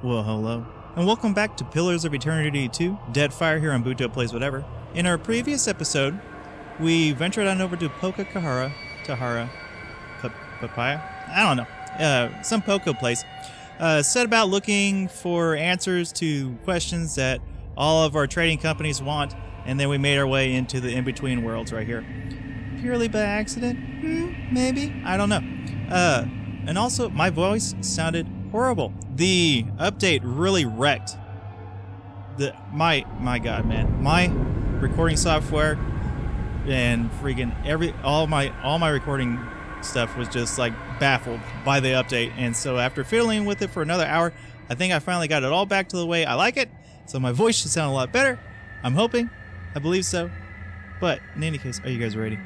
Well, hello. And welcome back to Pillars of Eternity 2, Deadfire here on Buto Plays Whatever. In our previous episode, we ventured on over to Poko Kohara, Papaya? I don't know. Some Poko place. Set about looking for answers to questions that all of our trading companies want, and then we made our way into the in-between worlds right here. Purely by accident? Maybe? I don't know. And also, my voice sounded horrible. The update really wrecked. My God, man. My recording software and freaking all my recording stuff was just like baffled by the update. And so after fiddling with it for another hour, I think I finally got it all back to the way I like it. So my voice should sound a lot better. I'm hoping. I believe so. But in any case, are you guys ready?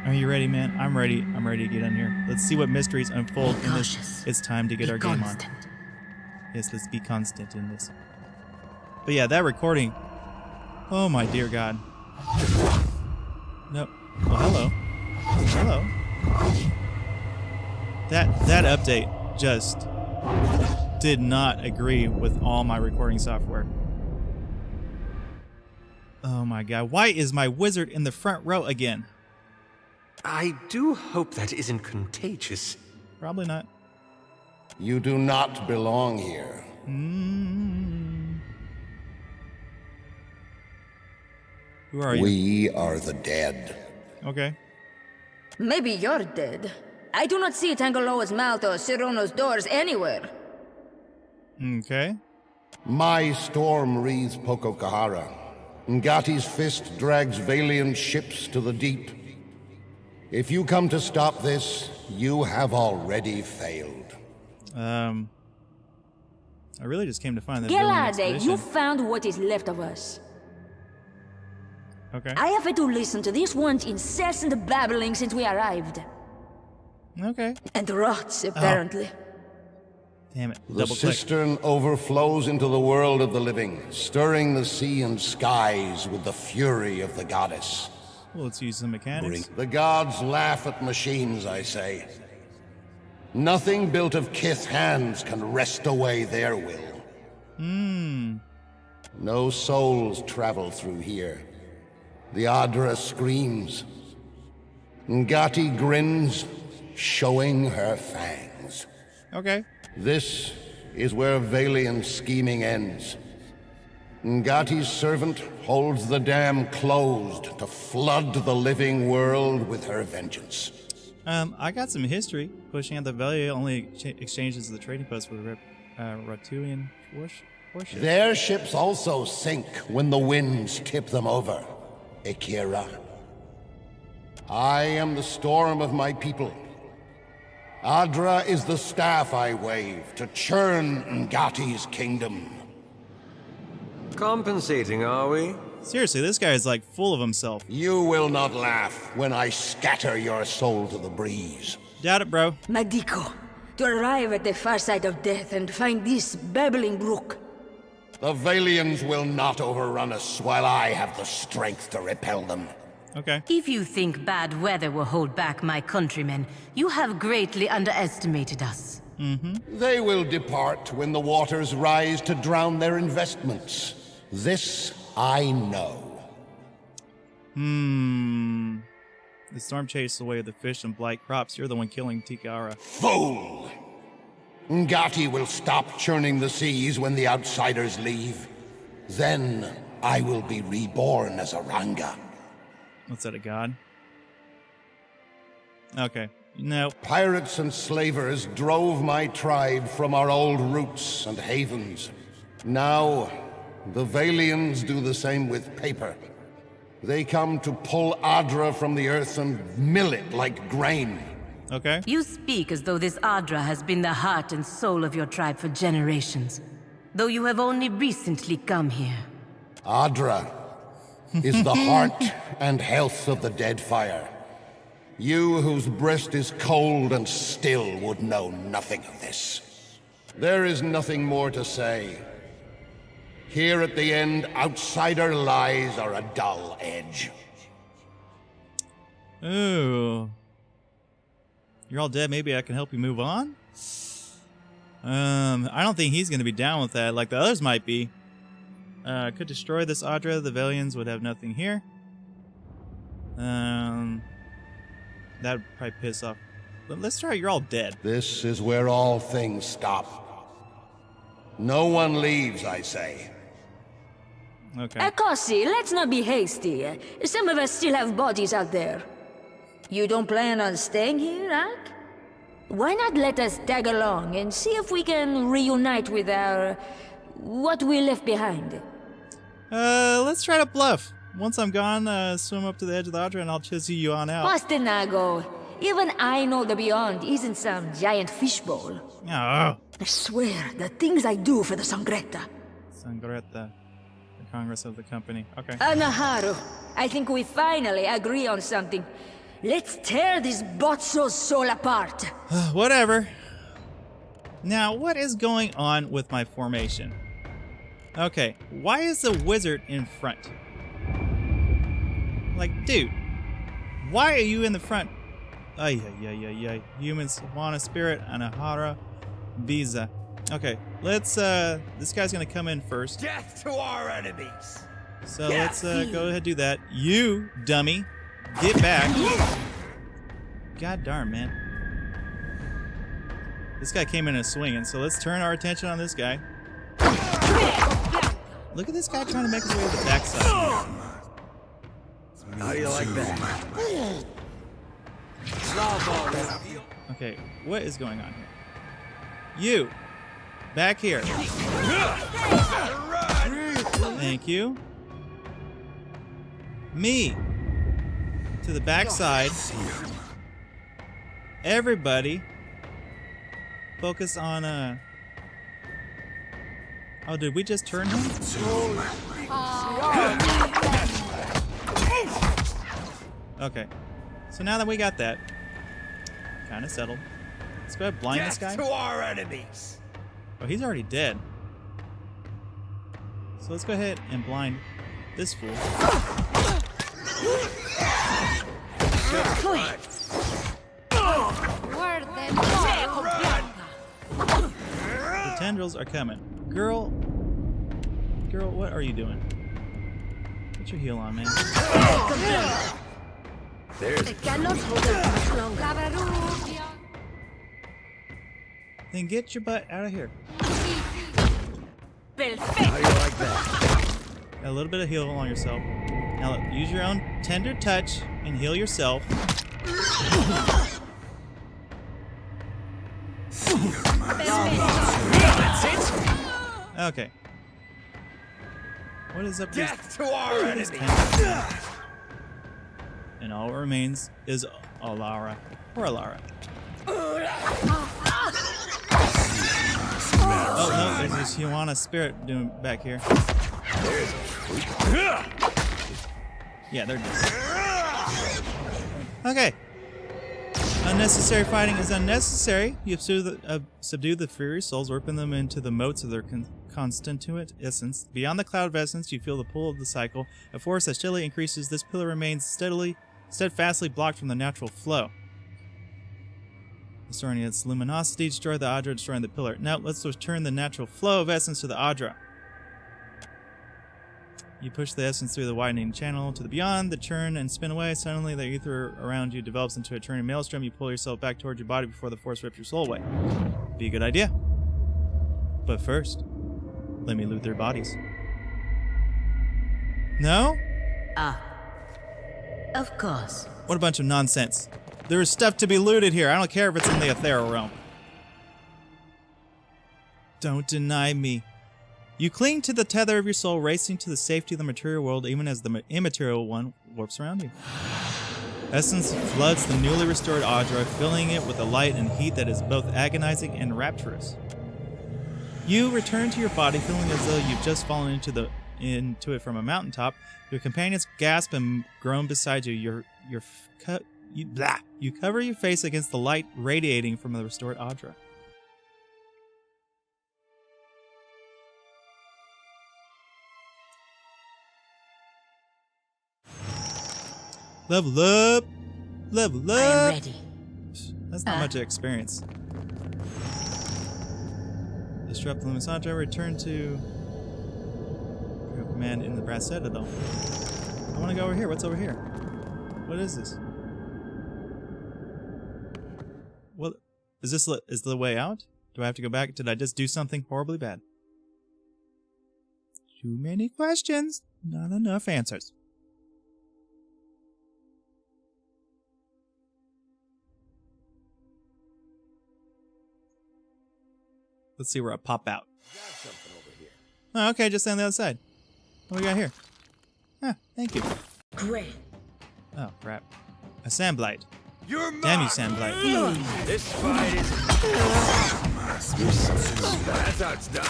Are you ready, man? I'm ready. I'm ready to get on here. Let's see what mysteries unfold in this. It's time to get our game on. Yes, let's be constant in this. But yeah, that recording. Oh my dear God. Nope. Well, hello. Hello. That update just did not agree with all my recording software. Oh my God. Why is my wizard in the front row again? I do hope that isn't contagious. Probably not. You do not belong here. Who are you? We are the dead. Okay. Maybe you're dead. I do not see Tangaloa's mouth or Sirono's doors anywhere. Okay. My storm wreathes Poko Kohara. Ngati's fist drags Valiant ships to the deep. If you come to stop this, you have already failed. I really just came to find that Gelade, you found what is left of us. Okay. I have had to listen to this one's incessant babbling since we arrived. Okay. And rots, apparently. Damn it. The Double click. cistern overflows into the world of the living, stirring the sea and skies with the fury of the goddess. Well, let's use some mechanics. The gods laugh at machines, I say. Nothing built of kith hands can wrest away their will. No souls travel through here. The Adra screams. Ngati grins, showing her fangs. Okay. This is where Valiant's scheming ends. Ngati's servant holds the dam closed to flood the living world with her vengeance. I got some history. Pushing out the value only exchanges the trading post for the Ratulian warship. Their ships also sink when the winds tip them over, Akira. I am the storm of my people. Adra is the staff I wave to churn Ngati's kingdom. Compensating, are we? Seriously, this guy is like full of himself. You will not laugh when I scatter your soul to the breeze. Doubt it, bro. Madiko, to arrive at the far side of death and find this babbling brook. The Valians will not overrun us while I have the strength to repel them. Okay. If you think bad weather will hold back my countrymen, you have greatly underestimated us. They will depart when the waters rise to drown their investments. This I know. The storm chased away the fish and blight crops. You're the one killing Tikara. Fool! Ngati will stop churning the seas when the outsiders leave. Then I will be reborn as a Ranga. What's that, a god? Okay. No. Pirates and slavers drove my tribe from our old roots and havens. Now, the Valians do the same with paper. They come to pull Adra from the earth and mill it like grain. Okay. You speak as though this Adra has been the heart and soul of your tribe for generations, though you have only recently come here. Adra is the heart and health of the Deadfire. You whose breast is cold and still would know nothing of this. There is nothing more to say. Here at the end, outsider lies are a dull edge. Ooh. You're all dead. Maybe I can help you move on? I don't think he's gonna be down with that, like the others might be. Could destroy this Audra. The Valians would have nothing here. That would probably piss off. But let's try. You're all dead. This is where all things stop. No one leaves, I say. Okay. Akasi, let's not be hasty. Some of us still have bodies out there. You don't plan on staying here, Ak? Why not let us tag along and see if we can reunite with our... what we left behind? Let's try to bluff. Once I'm gone, swim up to the edge of the Audra and I'll chisel you on out. Pastinago, even I know the beyond isn't some giant fishbowl. Oh. I swear, the things I do for the Sangretta. Sangretta. The Congress of the Company. Okay. Anaharu, I think we finally agree on something. Let's tear this Botso's soul apart. Whatever. Now, what is going on with my formation? Okay, why is the wizard in front? Like, dude, why are you in the front? Ay. Humans, Savannah Spirit, Anahara, Visa. Okay, let's, this guy's gonna come in first. Death to our enemies! So let's, go ahead and do that. You, dummy, get back. God darn, man. This guy came in and swinging, so let's turn our attention on this guy. Look at this guy trying to make his way to the backside. How do you like that? Okay, what is going on here? You, back here. Thank you. Me, to the backside. Everybody, focus on Oh, did we just turn him? Okay, so now that we got that kind of settled, let's go ahead and blind this guy. Death to our enemies! Oh, he's already dead. So let's go ahead and blind this fool. The tendrils are coming. Girl, what are you doing? Put your heel on, man. Then get your butt out of here. How do you like that? Got a little bit of heal on yourself. Now use your own tender touch and heal yourself. Okay. What is up here? Death to our enemies! And all that remains is Alara. Or Alara. Oh no, there's this Huana spirit doing back here. Yeah, they're dead. Okay. Unnecessary fighting is unnecessary. You have subdued the furious souls, warping them into the motes of their constituent essence. Beyond the cloud of essence, you feel the pull of the cycle. A force that steadily increases. This pillar remains steadfastly blocked from the natural flow. Restoring its luminosity, destroy the Audra, destroying the pillar. Now let's return the natural flow of essence to the Audra. You push the essence through the widening channel to the beyond, the churn and spin away. Suddenly the ether around you develops into a turning maelstrom. You pull yourself back towards your body before the force rips your soul away. Be a good idea. But first, let me loot their bodies. No? Ah. Of course. What a bunch of nonsense. There is stuff to be looted here. I don't care if it's in the ethereal realm. Don't deny me. You cling to the tether of your soul, racing to the safety of the material world even as the immaterial one warps around you. Essence floods the newly restored Audra, filling it with a light and heat that is both agonizing and rapturous. You return to your body, feeling as though you've just fallen into it from a mountaintop. Your companions gasp and groan beside you. You cover your face against the light radiating from the restored Audra. Level up! Level up! I am ready. That's not much experience. Disrupt the Luminous Driver. Return to command in the Brass Citadel. I want to go over here. What's over here? What is this? What is this? Is the way out? Do I have to go back? Did I just do something horribly bad? Too many questions, not enough answers. Let's see where I pop out. Oh, okay, just on the other side. What we got here? Ah, thank you. Great. Oh, crap. A sandblight. You're Damn you, sandblight. This fight is... That's how it's done.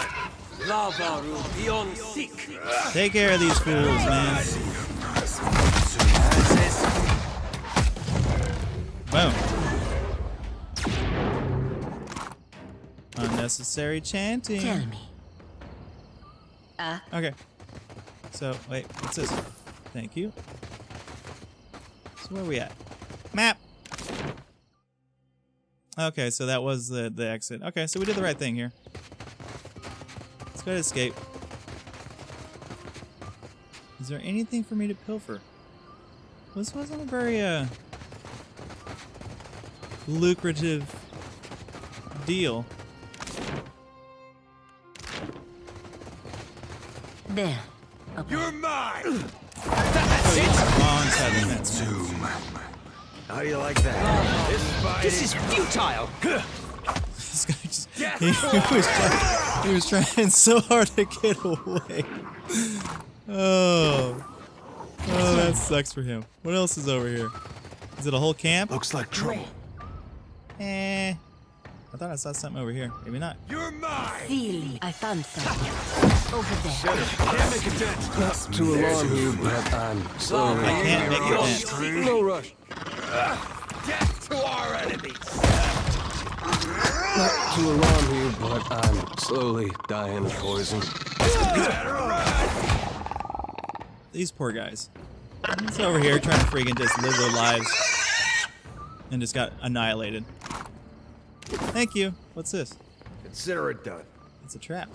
Lavaru beyond seek. Take care of these fools, man. Boom. Unnecessary chanting. Tell me. Okay. So, wait, what's this? Thank you. So where are we at? Map! Okay, so that was the exit. Okay, so we did the right thing here. Let's go to escape. Is there anything for me to pilfer? This wasn't a very, lucrative deal. There. Up You're mine! Wrong side of the fence. How do you like that? This is futile! This guy just, he was trying so hard to get away. Oh, that sucks for him. What else is over here? Is it a whole camp? Looks like trouble. I thought I saw something over here. Maybe not. You're mine! Really, I found something. Over there. Can't make a dent! Not to alarm you, but I'm sorry. I can't make it dent. No rush. Death to our enemies! Not to alarm you, but I'm slowly dying of poison. These poor guys. He's over here trying to freaking just live their lives and just got annihilated. Thank you. What's this? Consider it done. It's a trap.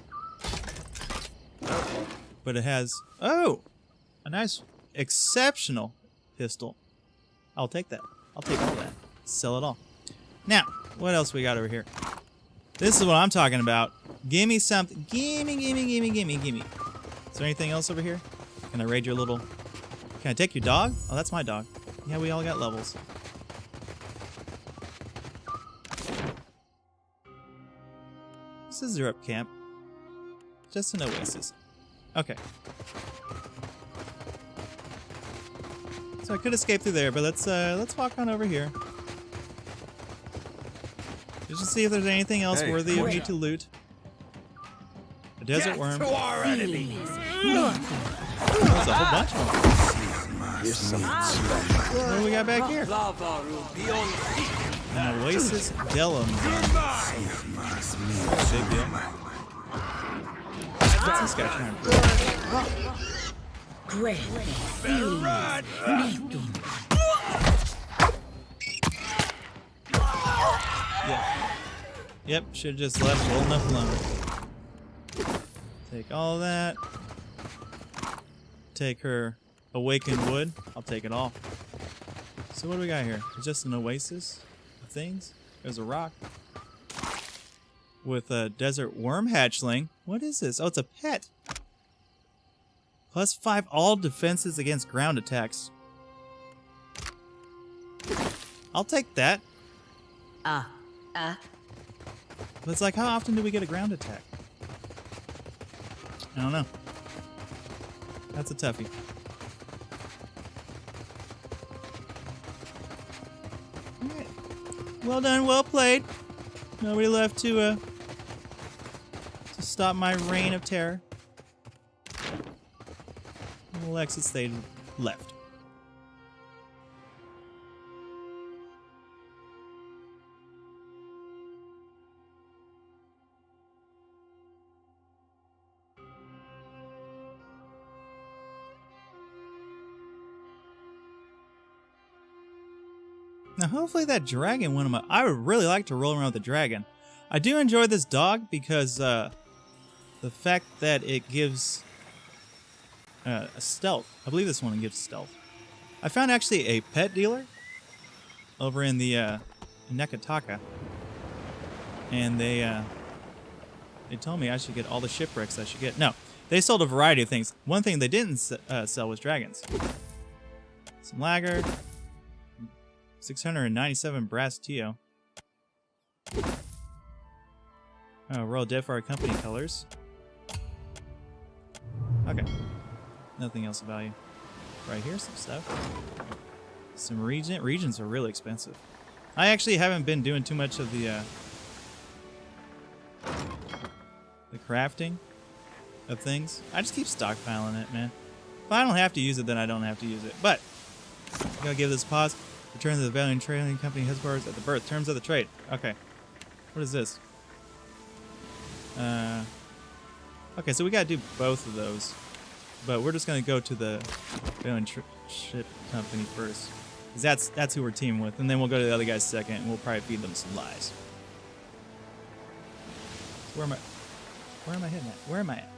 But it has, oh, a nice, exceptional pistol. I'll take that. I'll take all that. Sell it all. Now, what else we got over here? This is what I'm talking about. Gimme something. Gimme. Is there anything else over here? Can I raid your little... Can I take your dog? Oh, that's my dog. Yeah, we all got levels. This is Europe camp. Just an oasis. Okay. So I could escape through there, but let's walk on over here. Just to see if there's anything else worthy of me to loot. A desert worm. To our enemies! There's a whole bunch of them. What do we got back here? Lavaru beyond seek! An oasis delum. You're mine! Big deal. What's this guy trying to do? Great. Better run! Yep, should have just left well enough alone. Take all that. Take her awakened wood. I'll take it all. So what do we got here? It's just an oasis of things. There's a rock. With a desert worm hatchling. What is this? Oh, it's a pet. +5 all defenses against ground attacks. I'll take that. But it's like, how often do we get a ground attack? I don't know. That's a toughie. Alright. Well done, well played. Nobody left to stop my reign of terror. Alexis stayed left. Now, hopefully that dragon went on my... I would really like to roll around with the dragon. I do enjoy this dog because the fact that it gives a stealth. I believe this one gives stealth. I found actually a pet dealer over in the Neketaka, and they told me I should get all the shipwrecks I should get. No, they sold a variety of things. One thing they didn't sell was dragons. Some lager, 697 brass Tio. Oh, Royal Deadfire Company colors. Okay. Nothing else of value. Right here, some stuff. Some regions are really expensive. I actually haven't been doing too much of the crafting of things. I just keep stockpiling it, man. If I don't have to use it, then I don't have to use it. But I'm gonna give this a pause. Return to the Valiant Trading Company headquarters at the birth. Terms of the trade. Okay. What is this? Okay, so we gotta do both of those. But we're just gonna go to the Valiant Ship Company first. Because that's who we're teaming with. And then we'll go to the other guys second, and we'll probably feed them some lies. Where am I heading at? Where am I at?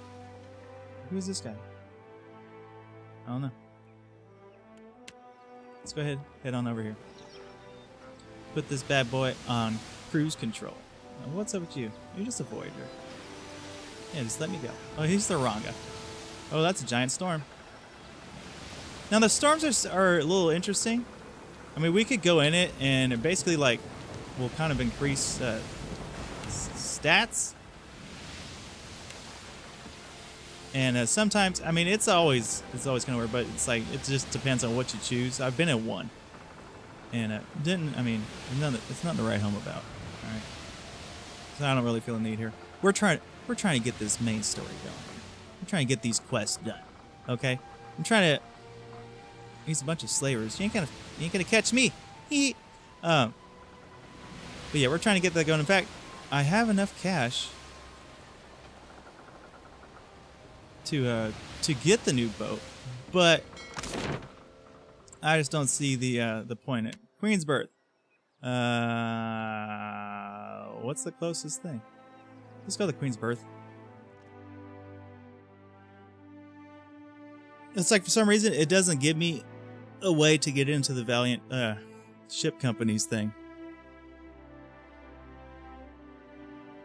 Who is this guy? I don't know. Let's go ahead, head on over here. Put this bad boy on cruise control. What's up with you? You're just a voyager. Yeah, just let me go. Oh, he's the wrong guy. Oh, that's a giant storm. Now the storms are a little interesting. I mean, we could go in it and it basically like will kind of increase stats. And sometimes, I mean, it's always gonna work, but it's like it just depends on what you choose. I've been at one, and it's nothing to write home about. All right, so I don't really feel a need here. We're trying to get this main story going. I'm trying to get these quests done. Okay, I'm trying to. He's a bunch of slavers. You ain't gonna catch me. But yeah, we're trying to get that going. In fact, I have enough cash to get the new boat, but I just don't see the point in it. Queen's Birth. What's the closest thing? Let's go to Queen's Birth. It's like for some reason it doesn't give me a way to get into the Valiant Ship Company's thing.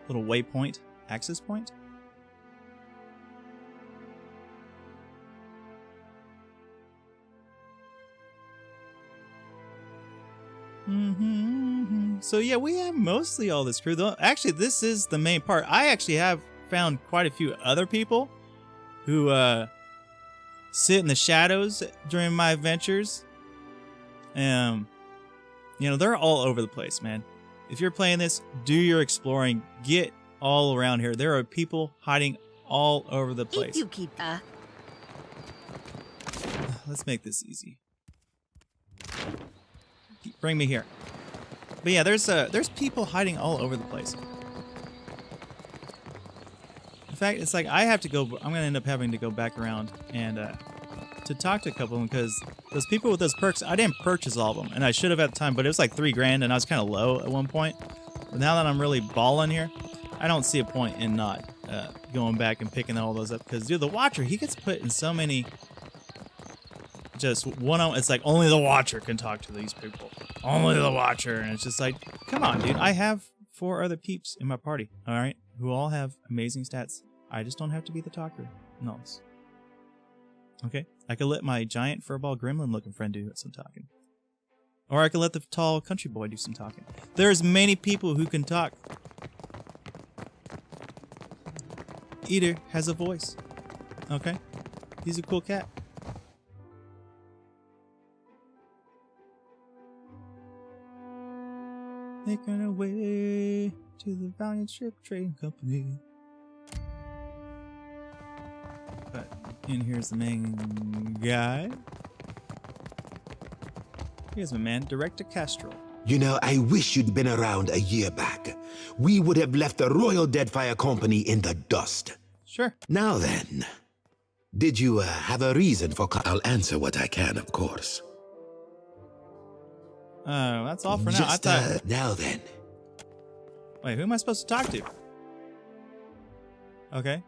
Little waypoint, access point. So yeah, we have mostly all this crew. Though actually, this is the main part. I actually have found quite a few other people who sit in the shadows during my adventures. You know, they're all over the place, man. If you're playing this, do your exploring. Get all around here. There are people hiding all over the place. If you keep Let's make this easy. Bring me here. But yeah, there's people hiding all over the place. In fact, it's like I have to go. I'm gonna end up having to go back around and to talk to a couple of them because those people with those perks, I didn't purchase all of them, and I should have at the time. But it was like $3 grand, and I was kind of low at one point. But now that I'm really balling here, I don't see a point in not going back and picking all those up because dude, the Watcher, he gets put in so many. Just one. It's like only the Watcher can talk to these people. Only the Watcher, and it's just like, come on, dude. I have 4 other peeps in my party. All right, who all have amazing stats. I just don't have to be the talker. No. Okay, I could let my giant furball gremlin-looking friend do some talking, or I could let the tall country boy do some talking. There's many people who can talk. Eater has a voice. Okay, he's a cool cat. Making our way to the Valiant Ship Trading Company. But, and here's the main guy. Here's my man, Director Castro. You know, I wish you'd been around a year back. We would have left the Royal Deadfire Company in the dust. Sure. Now then, did you have a reason for... I'll answer what I can, of course. That's all for now. Just, I thought... now then. Wait, who am I supposed to talk to? Okay.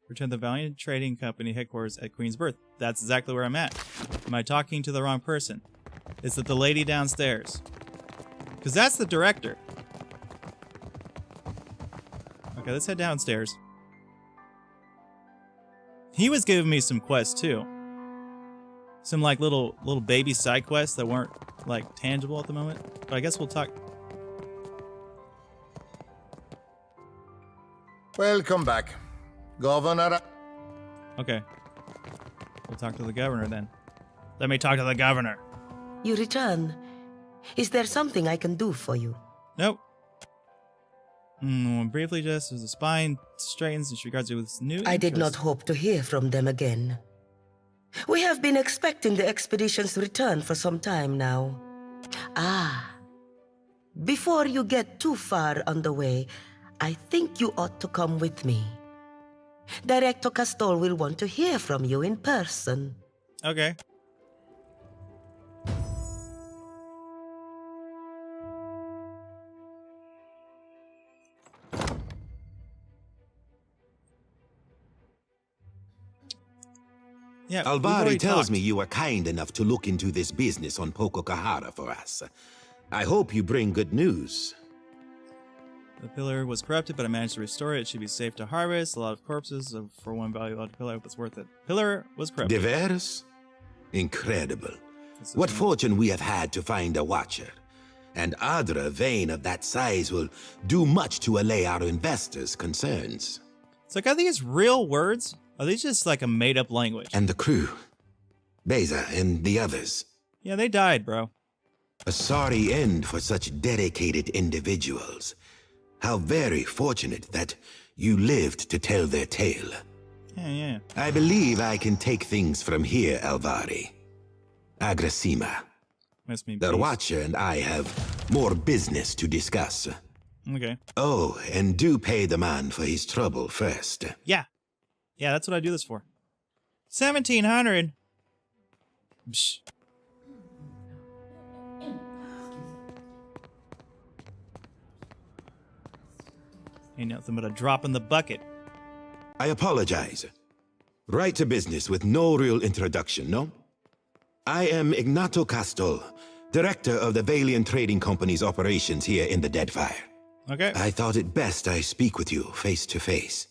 Return to the Valiant Trading Company headquarters at Queen's Birth. That's exactly where I'm at. Am I talking to the wrong person? Is it the lady downstairs? Because that's the director. Okay, let's head downstairs. He was giving me some quests too. Some like little baby side quests that weren't like tangible at the moment. But I guess we'll talk. Welcome back, Governor. Okay. We'll talk to the governor then. Let me talk to the governor. You return. Is there something I can do for you? Nope. Briefly, just as the spine straightens and she regards you with new I did not interest. hope to hear from them again. We have been expecting the expedition's return for some time now. Ah. Before you get too far on the way, I think you ought to come with me. Director Castol will want to hear from you in person. Okay. Yeah, we've Alvari already tells talked. me you are kind enough to look into this business on Poko Kohara for us. I hope you bring good news. The pillar was corrupted, but I managed to restore it. It should be safe to harvest. A lot of corpses for one value of the pillar, but it's worth it. Pillar was corrupted. Diverse? Incredible. This is What one. fortune we have had to find a watcher. And Adra vein of that size will do much to allay our investors' concerns. It's like, are these real words? Are these just like a made-up language? And the crew. Beza and the others. Yeah, they died, bro. A sorry end for such dedicated individuals. How very fortunate that you lived to tell their tale. Yeah. I believe I can take things from here, Alvari. Agrasima. Must be The peace. Watcher and I have more business to discuss. Okay. Oh, and do pay the man for his trouble first. Yeah. Yeah, that's what I do this for. 1,700. Psh. Ain't nothing but a drop in the bucket. I apologize. Right to business with no real introduction, no? I am Ignato Castol, director of the Valiant Trading Company's operations here in the Deadfire. Okay. I thought it best I speak with you face to face.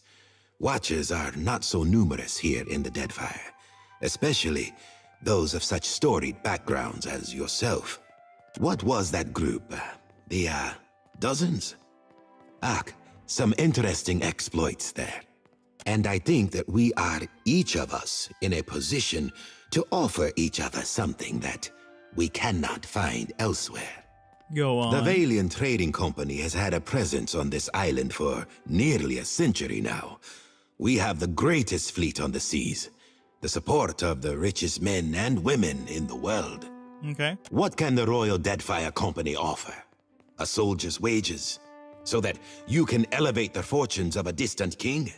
Watchers are not so numerous here in the Deadfire, especially those of such storied backgrounds as yourself. What was that group? The, dozens? Some interesting exploits there. And I think that we are, each of us, in a position to offer each other something that we cannot find elsewhere. Go on. The Valiant Trading Company has had a presence on this island for nearly a century now. We have the greatest fleet on the seas, the support of the richest men and women in the world. Okay. What can the Royal Deadfire Company offer? A soldier's wages, so that you can elevate the fortunes of a distant king?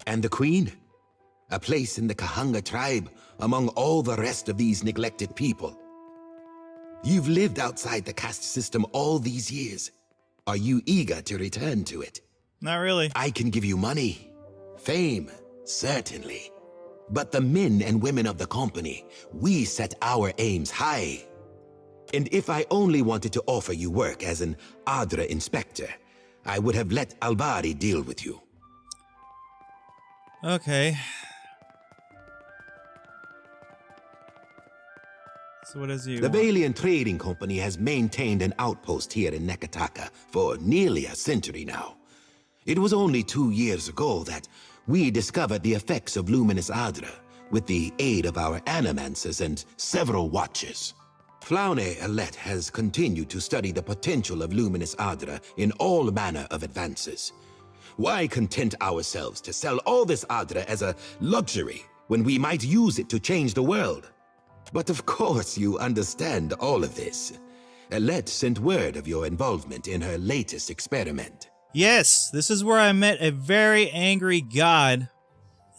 And the Queen? A place in the Kahanga tribe among all the rest of these neglected people. You've lived outside the caste system all these years. Are you eager to return to it? Not really. I can give you money, fame, certainly. But the men and women of the company, we set our aims high. And if I only wanted to offer you work as an Adra inspector, I would have let Alvari deal with you. Okay. So what does he The want? Valiant Trading Company has maintained an outpost here in Neketaka for nearly a century now. It was only 2 years ago that we discovered the effects of luminous Adra with the aid of our animancers and several watchers. Flaune Alette has continued to study the potential of luminous Adra in all manner of advances. Why content ourselves to sell all this Adra as a luxury when we might use it to change the world? But of course you understand all of this. Alette sent word of your involvement in her latest experiment. Yes, this is where I met a very angry god,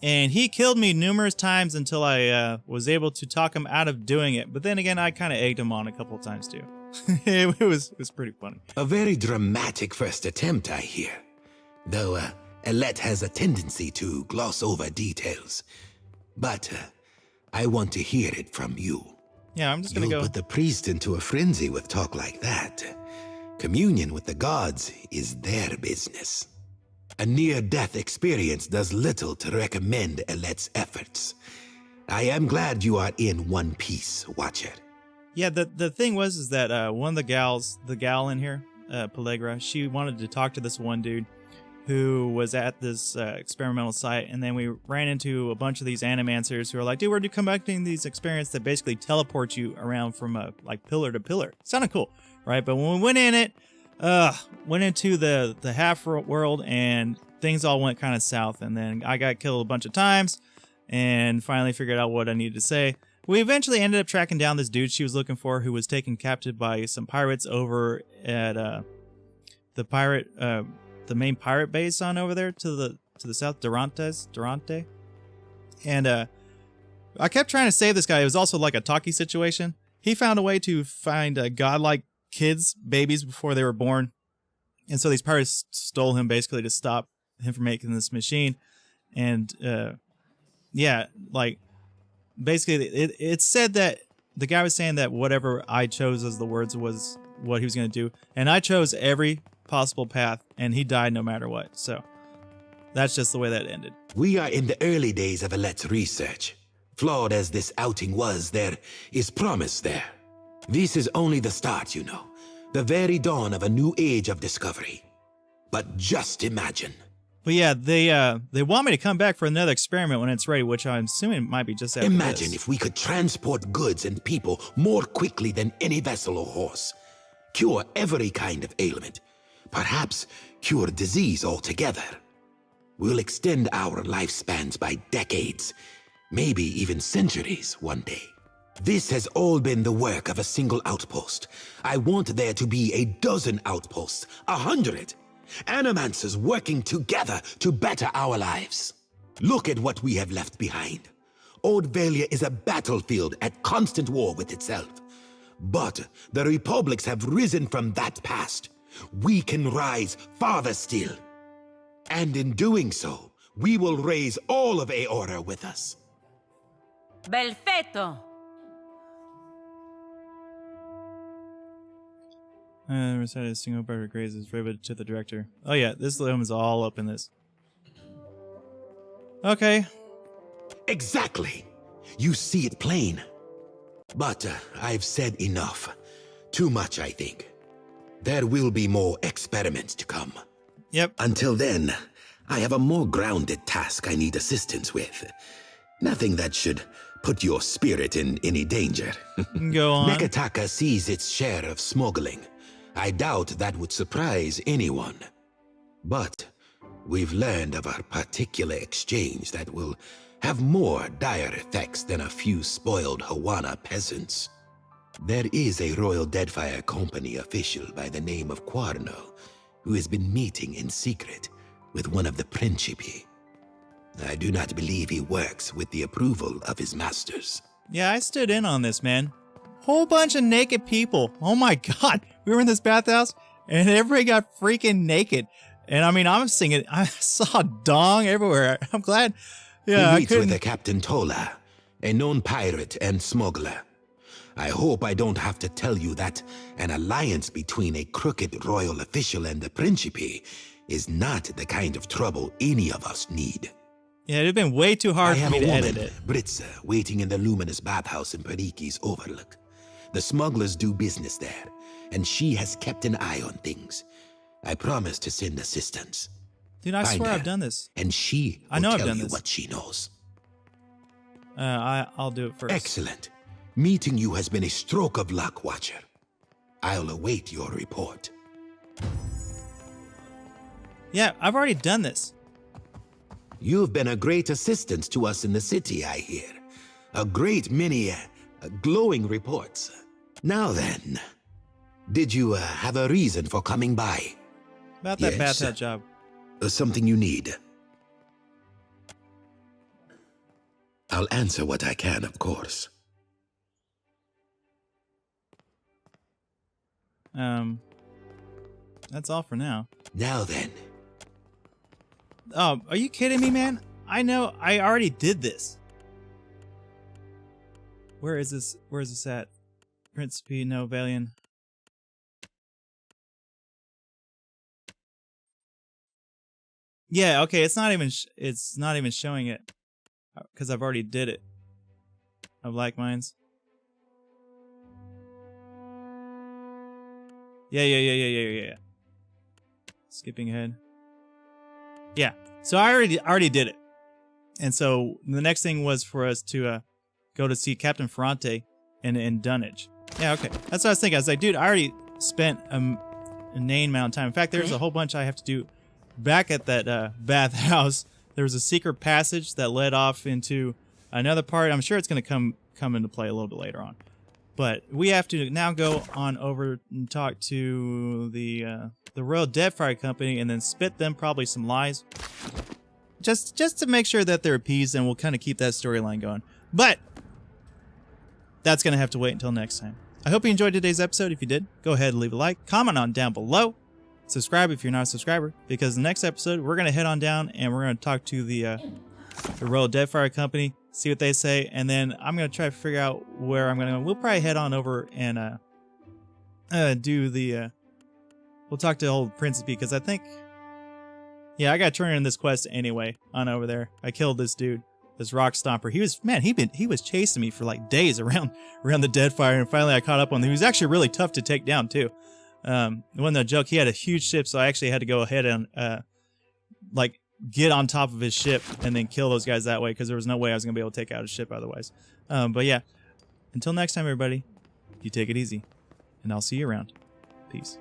and he killed me numerous times until I was able to talk him out of doing it. But then again, I kind of egged him on a couple of times too. it was pretty funny. A very dramatic first attempt, I hear. Though, Alette has a tendency to gloss over details. But I want to hear it from you. Yeah, I'm just gonna go. Put the priest into a frenzy with talk like that. Communion with the gods is their business. A near-death experience does little to recommend Alette's efforts. I am glad you are in one piece, Watcher. Yeah, the thing was that one of the gal in here, Pellegra, she wanted to talk to this one dude who was at this experimental site, and then we ran into a bunch of these animancers who are like, dude, we're conducting these experiments that basically teleport you around from like pillar to pillar. Sounded cool, right? But when we went into the half world, and things all went kind of south, and then I got killed a bunch of times, and finally figured out what I needed to say. We eventually ended up tracking down this dude she was looking for, who was taken captive by some pirates over at the main pirate base on over there to the south, Durante. And I kept trying to save this guy. It was also like a talkie situation. He found a way to find godlike kids, babies, before they were born. And so these pirates stole him basically to stop him from making this machine. And yeah, like basically it said that the guy was saying that whatever I chose as the words was what he was going to do. And I chose every possible path, and he died no matter what. So that's just the way that ended. We are in the early days of Alette's research. Flawed as this outing was, there is promise there. This is only the start, you know. The very dawn of a new age of discovery. But just imagine. But yeah, they want me to come back for another experiment when it's ready, which I'm assuming might be just after Imagine this. if we could transport goods and people more quickly than any vessel or horse. Cure every kind of ailment. Perhaps cure disease altogether. We'll extend our lifespans by decades, maybe even centuries one day. This has all been the work of a single outpost. I want there to be a dozen outposts, 100. Animancers working together to better our lives. Look at what we have left behind. Old Valia is a battlefield at constant war with itself. But the republics have risen from that past. We can rise farther still. And in doing so, we will raise all of Aora with us. Belfetto! Recited a single part of Graze is riveted to the director. Oh yeah, this limb is all up in this. Okay. Exactly. You see it plain. But I've said enough. Too much, I think. There will be more experiments to come. Yep. Until then, I have a more grounded task I need assistance with. Nothing that should put your spirit in any danger. Go on. Neketaka sees its share of smuggling. I doubt that would surprise anyone. But we've learned of a particular exchange that will have more dire effects than a few spoiled Hawana peasants. There is a Royal Deadfire Company official by the name of Quarno who has been meeting in secret with one of the Principi. I do not believe he works with the approval of his masters. Yeah, I stood in on this, man. Whole bunch of naked people. Oh my god. We were in this bathhouse and everybody got freaking naked. And I mean, I'm singing, I saw dong everywhere. I'm glad. Yeah, he meets with a Captain Tola, a known pirate and smuggler. I hope I don't have to tell you that an alliance between a crooked royal official and the Principi is not the kind of trouble any of us need. Yeah, it'd been way too hard for me to edit it. Britza, waiting in the luminous bathhouse in Periki's Overlook. The smugglers do business there, and she has kept an eye on things. I promise to send assistance. Dude, I Find swear her, I've done this. And she will I know I've tell done you this. what she knows. I'll do it first. Excellent. Meeting you has been a stroke of luck, Watcher. I'll await your report. Yeah, I've already done this. You've been a great assistance to us in the city, I hear. A great many glowing reports. Now then, did you have a reason for coming by? About that Yes. bathhouse job. Something you need? I'll answer what I can, of course. That's all for now. Now then, Oh, are you kidding me, man? I know. I already did this. Where is this? Where is this at? Principe, no, Valiant. Yeah, okay. It's not even showing it because I've already did it. Of like mines. Yeah. Skipping ahead. Yeah. So I already did it. And so the next thing was for us to go to see Captain Ferrante in Dunwich. Yeah, okay. That's what I was thinking. I was like, dude, I already spent a inane amount of time. In fact, there's a whole bunch I have to do back at that bathhouse. There was a secret passage that led off into another part. I'm sure it's going to come into play a little bit later on. But we have to now go on over and talk to the Royal Deadfire Company and then spit them probably some lies. Just to make sure that they're appeased, and we'll kind of keep that storyline going. But that's going to have to wait until next time. I hope you enjoyed today's episode. If you did, go ahead and leave a like, comment on down below. Subscribe if you're not a subscriber, because the next episode we're going to head on down and we're going to talk to the Royal Deadfire Company, see what they say, and then I'm going to try to figure out where I'm going to go. We'll probably head on over and do the we'll talk to old Principe, because I think, yeah, I got to turn in this quest anyway on over there. I killed this dude, this rock stomper. He was chasing me for like days around the Deadfire, and finally I caught up on him. He was actually really tough to take down too. It wasn't a joke. He had a huge ship, so I actually had to go ahead and like get on top of his ship and then kill those guys that way, because there was no way I was gonna be able to take out his ship otherwise. But yeah, until next time, everybody, you take it easy, and I'll see you around. Peace.